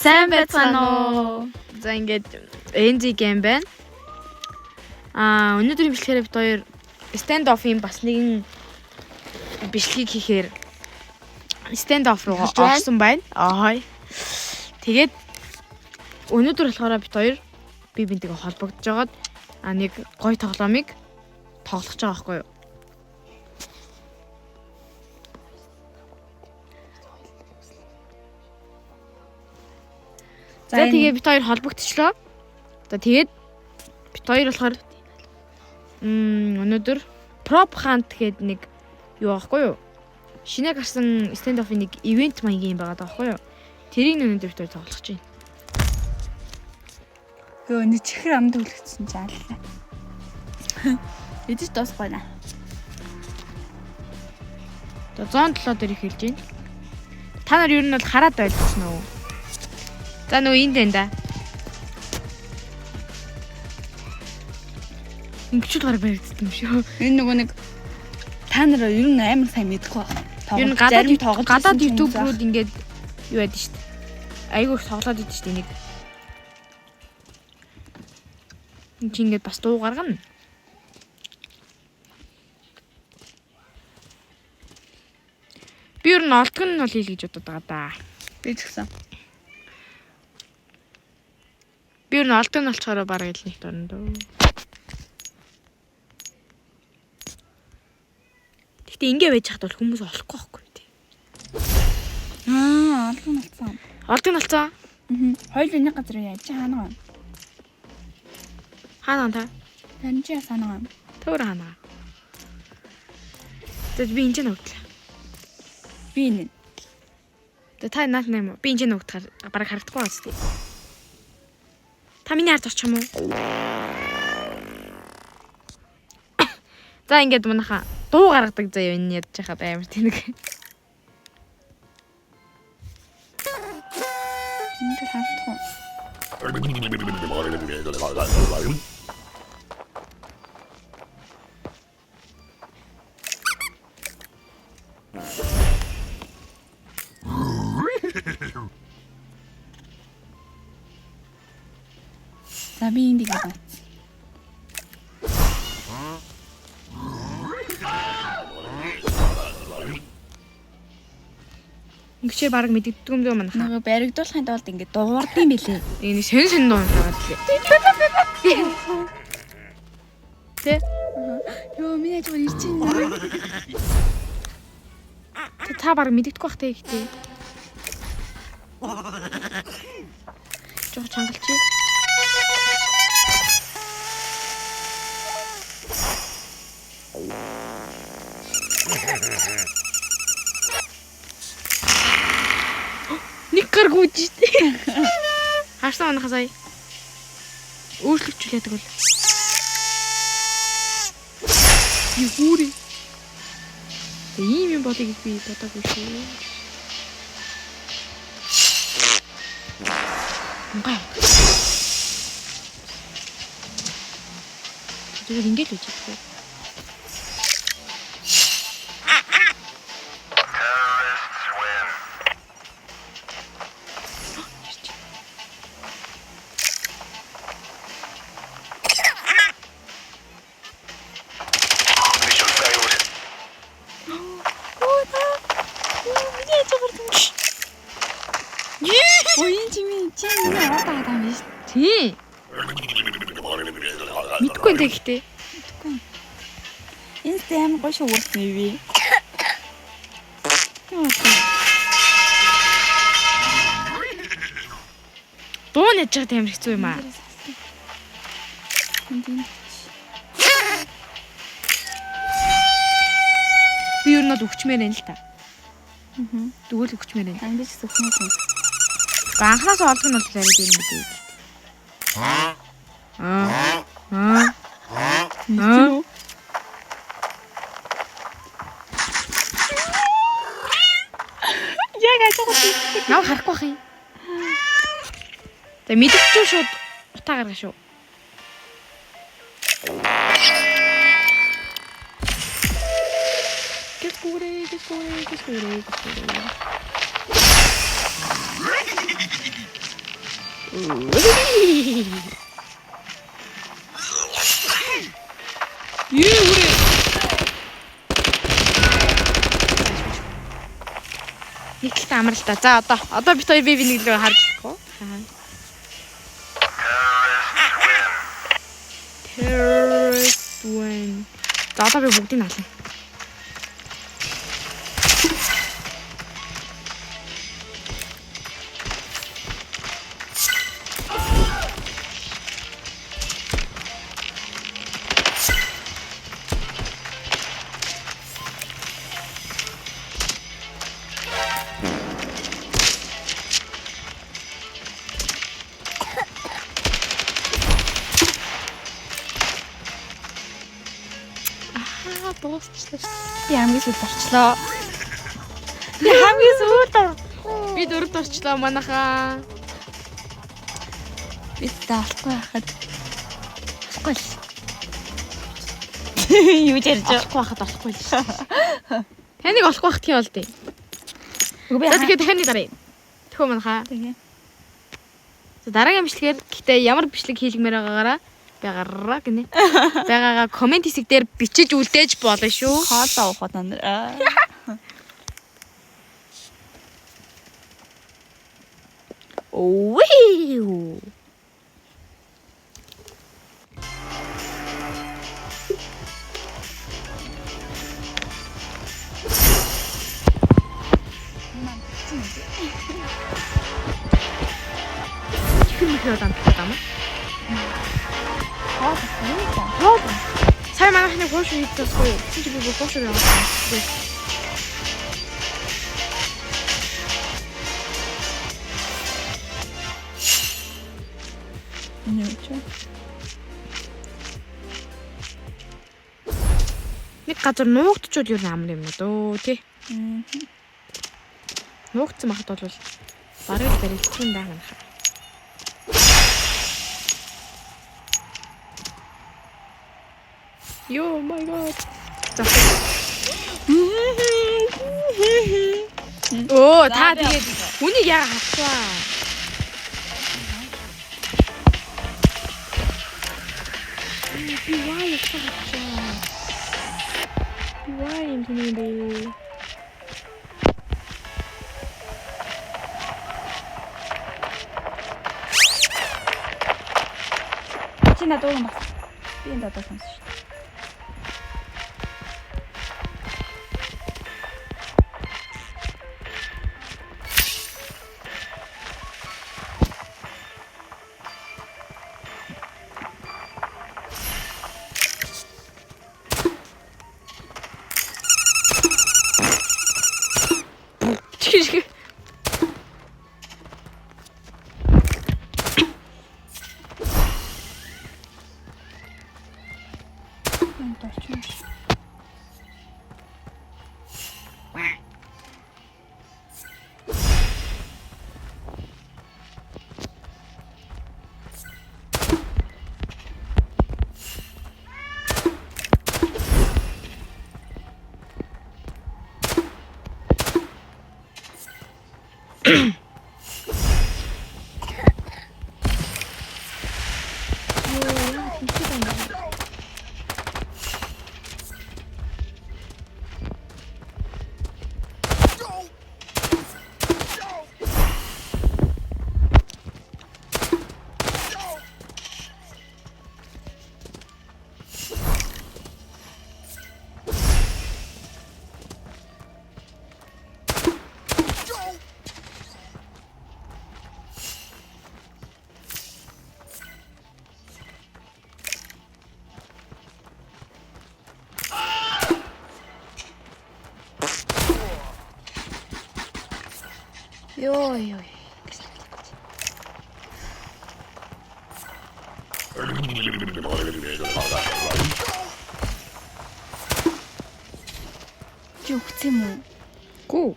Сайн байцгаана уу? За ингээд NZ game байна. Өнөөдрийн бичлэгээр бид хоёр stand off-ийн бас нэгэн бичлэгийг хийхээр stand off руу орсон байна. Тэгээд өнөөдөр болохоор бид хоёр бие бинтэйгээ холбогдож жагаад нэг гоё тоглоомыг тоглох гэж байгаа байхгүй юу? За тэгээ бид хоёр холбогдчихлоо. За тэгээд бид хоёр болохоор өнөөдөр prop hunt гэдэг нэг юу аахгүй юу? Шинэ гарсан stand off-ийн нэг ивент маягийн байгаа даахгүй юу? Тэрийг өнөөдөр бид хоёр тоглох гэж байна. Гөө нэг чихэр амд үлгцсэн чинь аллаа. Эдэж дуусахгүй наа. За 107 дээр их хэлж байна. Та нар ер нь бол хараад байлгсан уу? За нөгөө энд байна да. Ингэчл гараг баригдсан юм шүү. Энэ нөгөө нэг та нар ер нь амар сайн мэдэхгүй байна. Ер нь гадаад YouTube-рууд ингээд юу яд штт. Айгуу их тоглоод идэв штт энийг. Энд чи ингээд бас дуу гаргана. Би ер нь олдгон нь бол хийл гэж бодоод байгаа да. Би ч гэсэн. Би ер нь олдгон нь олцохороо бараг илнэх дөрөв дөө. Гэтэ ингээ байж хад бол хүмүүс олохгүй байхгүй тий. Олдгон алцсан. Олдгон алцсан? Хоёул энэ газар яаж хаана вэ? Хаана та? Тань чи санаа. Төөр хаана? Тэд би энэ нүгтлээ. Би энэ. Та наад нэм би энэ нүгтээр бараг харагдахгүй байна тий. Та миний ард очих юм уу? За ингээд манайха дуу гаргадаг заяа энэ ядж хахад амар тэнэг. Энд хавтах. За би энд игээ бац. Ингэчээ бараг мэддэг юм дөө манайха. Нөгөө баригдуулахын тулд ингээд дуурдсан билээ. Энэ сэн дуу гараад лээ. Тэ? Йоо миний ажгаар ирж байна. Та бараг мэддэггүй бах тэ ихтэй. Жоо чангалч. Нэг гаргууж штэ. Хашаа манайха сая. Өөрчлөгчүүл яадаг бол. Юури. Ийм юм бодгийг би бодоогүй шүү. Гай. Тэгээд ингэж үжих вэ? Тий. Мэдгүй нэ гэхдээ. Энэ стэм гош уурсан юм. Дуу нэж байгаа тамир хэцүү юм аа. Би юу над өгчмээр байна л та. Дөгөөл өгчмээр байна. Ангиж зөвхөн юм. Анханаас олдгон бол арай дээр юм дээ. Яг ажиг. Наа харахгүй бах юм. За мэдчихв шууд утаа гаргаа шүү. Үрээ. Нэг л амар л та. За одоо бит хоёр беби нэг л харж болохгүй. Terrorist win. За одоо би бүгдийг ална. Дуусчлаа. Би хамгийн сүүлд орчлоо. Хамгийн сүүлд би дөрөвд орчлоо манайхаа. Би таахгүй байхад. Болохгүй л. Юу ярьж болохгүй л шүү. Таныг олохгүй байх тийм болдیں۔ Үгүй За тэгэхээр дахиад даръя. Тэхүү манайхаа. Тэгээ. За дараагийн бичлэгээр гэхдээ ямар бичлэг хийлгмээр байгаараа гинэ. Байгаагаа комент хэсэг дээр бичиж үлдээж болно шүү. Хоолоо уухад наа. Оо. Чихэн амттай. Сайн манайхны гоошуу хийчихгүй. Чи би гоошуу явуулсан. Нэг газар нуугдчихвол юу амар юм дөө тий. Нуугдсан байхад бол барыг барилдсан байгаа юм. Yo, my god. Оо, та тэгээд үнийг яа хатваа. Би яа яцгаа. Яа юм бэ? Чи надад уу бас. Би энэ дата сонссон шүү. Ой. Чи өгсөн юм уу? Гүү.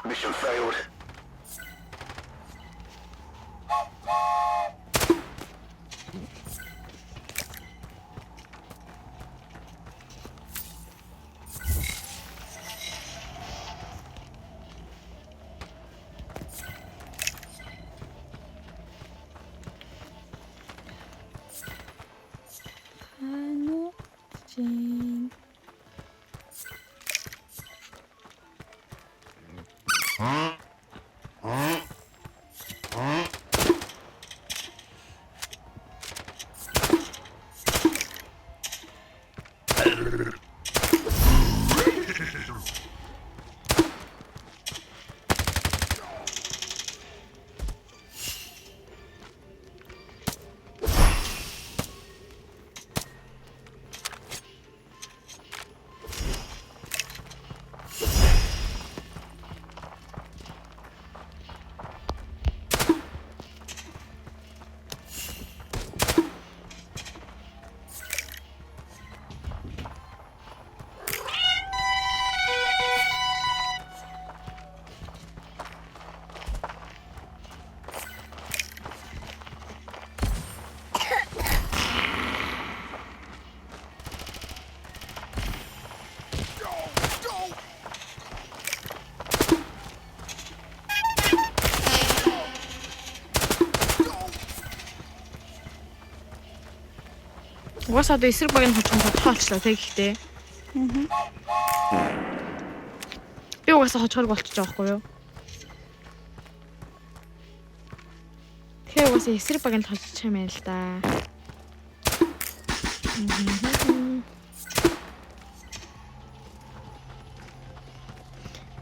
Mission failed. Угаас одоо эсрэг багийн хожих тодорхой болчлаа тэг ихтэй. Би угаасаа хожихорг болчихж байгаа байхгүй юу? Тэгэхээр угаасаа эсрэг багийн хожих юм байна л да.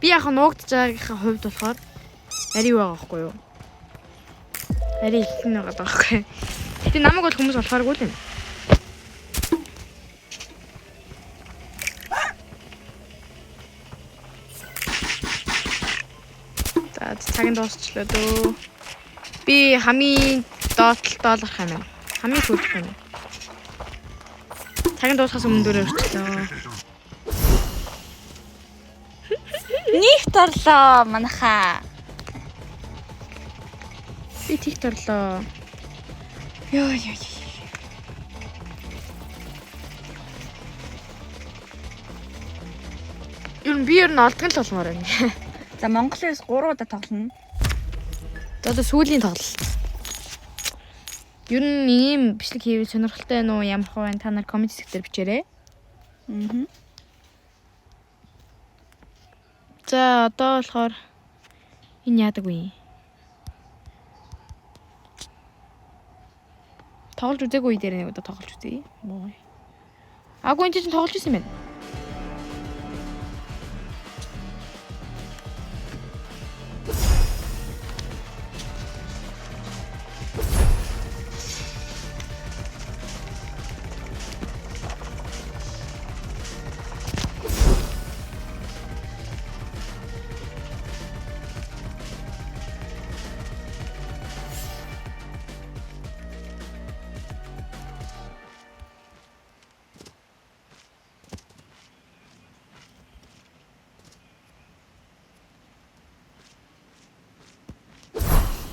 Би яг нуугдж байгаагийн хувьд болохоор ари байгаа байхгүй юу? Ари их нэг байгаа байхгүй. Гэтэ намайг бол хүмүүс болохооргүй л юм. Цагийн дуусчлаа дөө. Би хамгийн $7 юм байна. Хамгийн сүүлх юм. Цагийн дуусахаас өмнө дөрөв өрчлөө. Нийт орлоо манайхаа. Би тэгт орлоо. Ёо. Би ер нь олдгон л болмоор байна. За Монголоос 3 удаа тоглоно. Одоо сүүлийн тоглолт. Ер нь ийм бичлэг хийвэл сонирхолтой байна уу? Ямар хаваа та нар коммент секцээр бичээрэй. За одоо болохоор энэ яадаг вэ? Тоглож үзээгүй дээр нэг удаа тоглож үзье. Агуу энэ чинь тоглож ирсэн юм байна.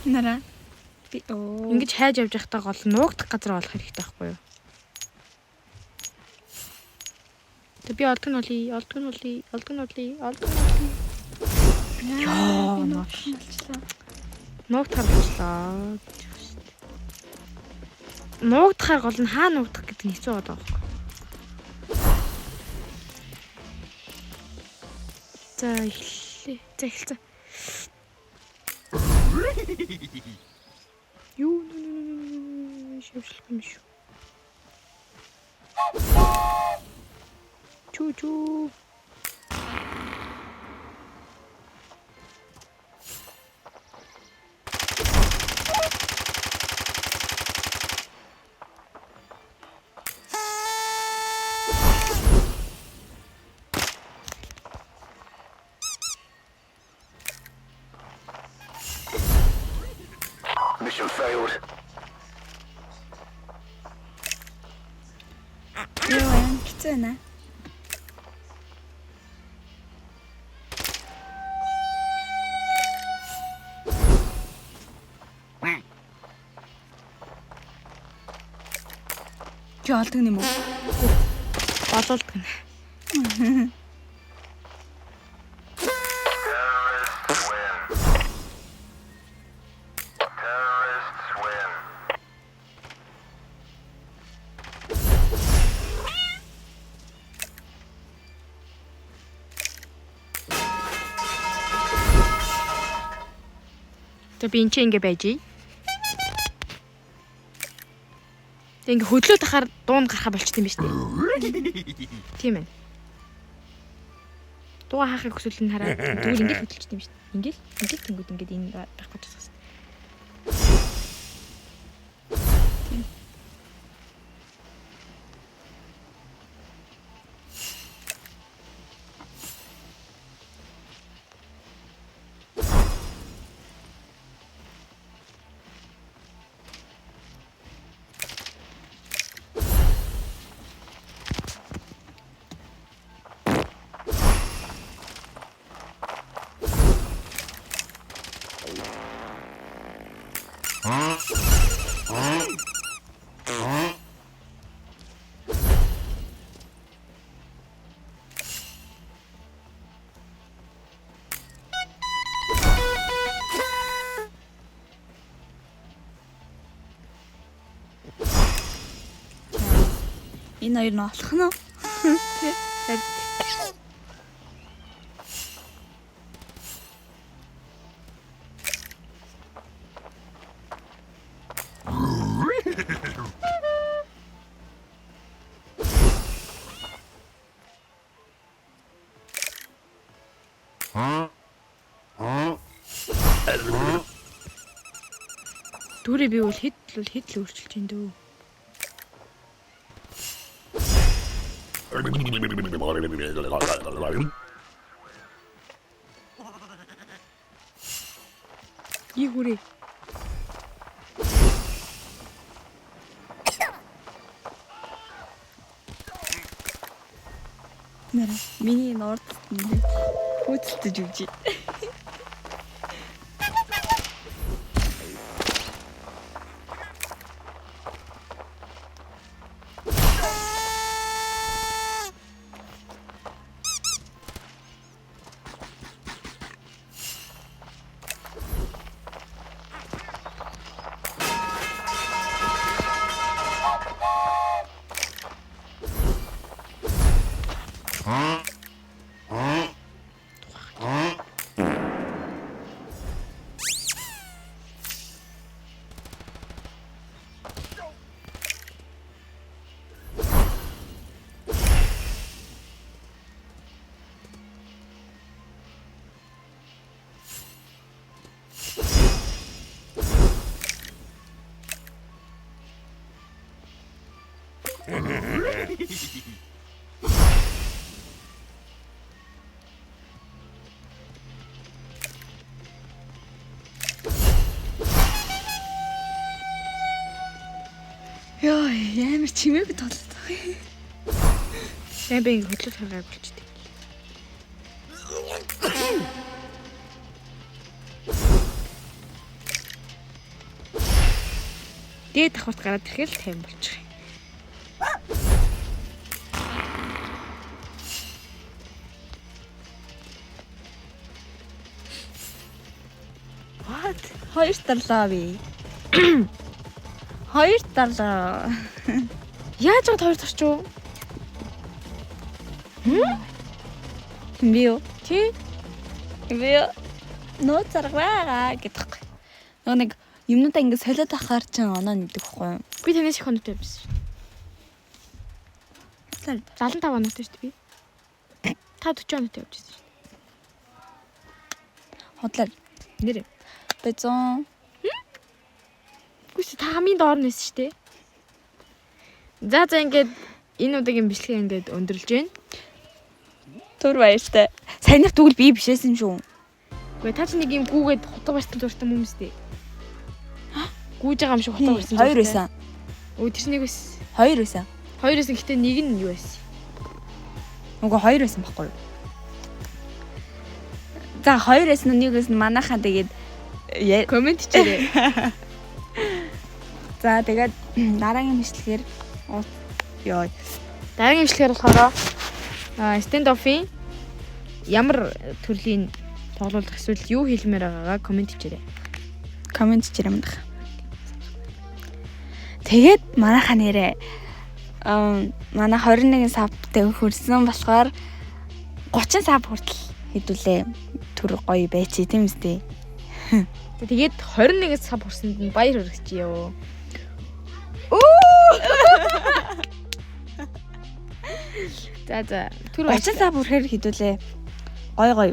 Нара. Би Ингэж хайж явж байхдаа гол нуугдах газар болох хэрэгтэй байхгүй юу? Тэг би олдгон олъё. Яа, нуугдахаар болчлаа. Нуугдахаар гол нь хаа нуугдах гэдэг нь хэцүү байгаа байхгүй. За эхлэе. За эхэлцээ. Юу шившлэх юм шүү. Чу. Mission failed. Ёо, хэцүү байна. Чи олдог юм уу? Бололдог нь. За би энэ чинь ингэ байж. Тэг ингэ хөдлөө тахаар дуун гарахаа болчихсон юм ба штэ. Тийм ээ. Дуу хаахыг хүсвэл нь хараад тэгвэл ингэ хөдөлчихсөн юм штэ. Ингээл тэнгүүд ингэ энэ байхгүй ч гэсэн. Энэ хоёр нь олох нь. Дүүрээ би бол хэд л өөрчилж ин дөө. Игүрээ. Нэр миний норд хөөцөлдөж өгч. Яа, ямар чимээг толлоо. Сайн би ингэ хөдлөж харгааг болчихдээ. Дээд давхарт гараад ирэхэл тайм болчих. What? Хоёр тарлаа би. Хоёр тарлаа. Яаж гот хоёр тарчуу? Би юу? Тий. Би нөө заргаа гэдэг. Нэг юмнуудаа ингэ солиод ахаар чинь оноо нэгдэг байхгүй юу? Би танаас их оноотой байсан шүү. 75 оноотой шүү дээ би. Та 40 оноотой явж байсан шүү. Хотлоо. Нэр. Би 100. Гүс та хамгийн доор нэс шүү дээ. За ингээд энэ удаагийн бичлэгээ ингээд өндөрлж байна. Түр баяртай. Саяных тэгвэл би бишээсэн юм шүү. Гэхдээ та ч нэг юм гүүгээд хутга барьсан дуртай юм юмс дээ. Гүүж байгаа юм шиг хутга барьсан. Хоёр байсан. Өө тэр нэг байсан. Хоёр байсан. Хоёр байсан гэхдээ нэг нь юу байсан? Нөгөө хоёр байсан байхгүй юу? За хоёр байсан нэг байсан манайхаа тэгээд комент хийээрэй. За тэгээд дараагийн бичлэгээр ёо. Дараагийн бичлэгээр болохоор stand off-ийн ямар төрлийн тоглолт эсвэл юу хэлмээр байгаагаа комент хийээрэй. Комент хийрэй мандах. Тэгээд манайхаа нэрээ манай 21 сабтай хүрсэн болохоор 30 саб хүртэл хэдүүлээ түр гоё байцээ тийм үстэй. Тэгээд 21 сав хүрсэнд нь баяр хүргэчихъё. За түр 30 сав хүрэхээр хідүүлээ. Гой.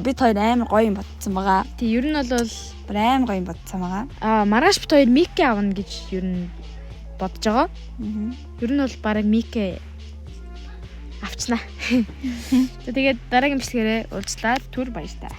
Бид хоёр амар гоё юм бодсон байгаа. Тий, ер нь бол Бүр амар гоё юм бодсон байгаа. Маргааш бит хоёр Микки авна гэж ер нь бодож байгаа. Ер нь бол бараг Микки авчнаа. Тэгээд дараагийн бичлэгээрээ уулзлаа. Түр баярлалаа.